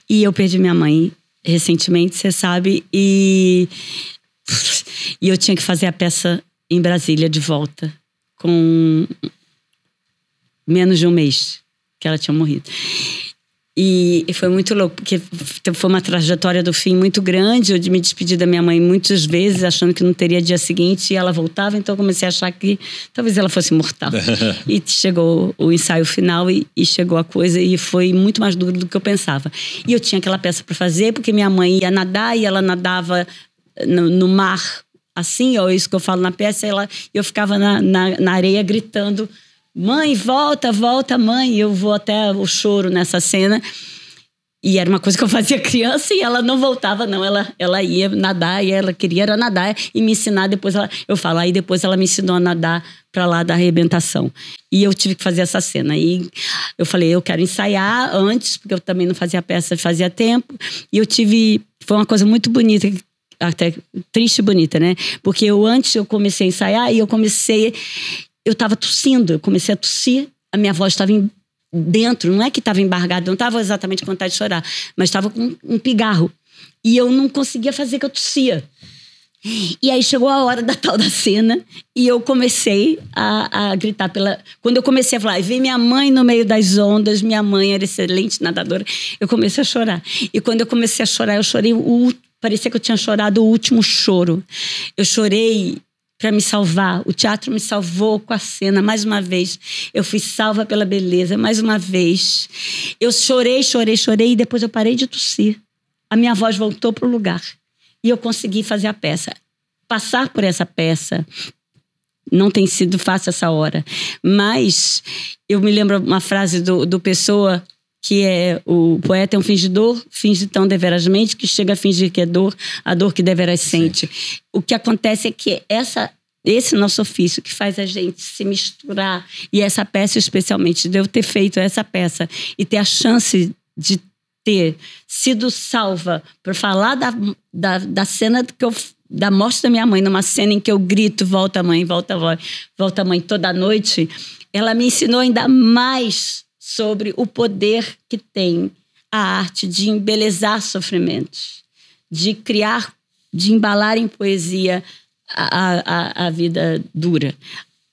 E eu perdi minha mãe recentemente, você sabe, e eu tinha que fazer a peça em Brasília de volta, com menos de um mês que ela tinha morrido. E foi muito louco, porque foi uma trajetória do fim muito grande. Eu me despedi da minha mãe muitas vezes, achando que não teria dia seguinte, e ela voltava, então eu comecei a achar que talvez ela fosse mortal. E chegou o ensaio final e chegou a coisa, e foi muito mais duro do que eu pensava. E eu tinha aquela peça para fazer, porque minha mãe ia nadar, e ela nadava no mar, assim, ó, isso que eu falo na peça, eu ficava na areia gritando: mãe, volta, volta, mãe. Eu vou até o choro nessa cena. E era uma coisa que eu fazia criança, e ela não voltava, não. Ela ia nadar, e ela queria era nadar e me ensinar. Depois eu falo, aí depois ela me ensinou a nadar pra lá da arrebentação. E eu tive que fazer essa cena. E eu falei, eu quero ensaiar antes, porque eu também não fazia peça fazia tempo. E foi uma coisa muito bonita, até triste e bonita, né? Porque antes eu comecei a ensaiar, e eu estava tossindo, eu comecei a tossir, a minha voz estava dentro, não é que estava embargada, não estava exatamente com vontade de chorar, mas estava com um pigarro. E eu não conseguia fazer, que eu tossia. E aí chegou a hora da tal da cena, e eu comecei a gritar Quando eu comecei a falar, vem minha mãe no meio das ondas, minha mãe era excelente nadadora, eu comecei a chorar. E quando eu comecei a chorar, eu chorei, parecia que eu tinha chorado o último choro. Eu chorei para me salvar. O teatro me salvou com a cena, mais uma vez. Eu fui salva pela beleza, mais uma vez. Eu chorei, e depois eu parei de tossir. A minha voz voltou pro lugar. E eu consegui fazer a peça. Passar por essa peça não tem sido fácil essa hora. Mas eu me lembro uma frase do Pessoa, que é: o poeta é um fingidor, finge tão deverasmente que chega a fingir que é dor, a dor que deveras sente. Sim. O que acontece é que esse nosso ofício que faz a gente se misturar, e essa peça especialmente, de eu ter feito essa peça e ter a chance de ter sido salva por falar da cena da morte da minha mãe, numa cena em que eu grito, volta mãe, volta mãe, toda noite, ela me ensinou ainda mais sobre o poder que tem a arte de embelezar sofrimentos, de criar, de embalar em poesia a vida dura,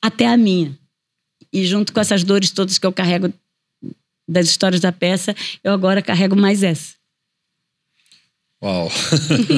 até a minha. E junto com essas dores todas que eu carrego das histórias da peça, eu agora carrego mais essa. Uau!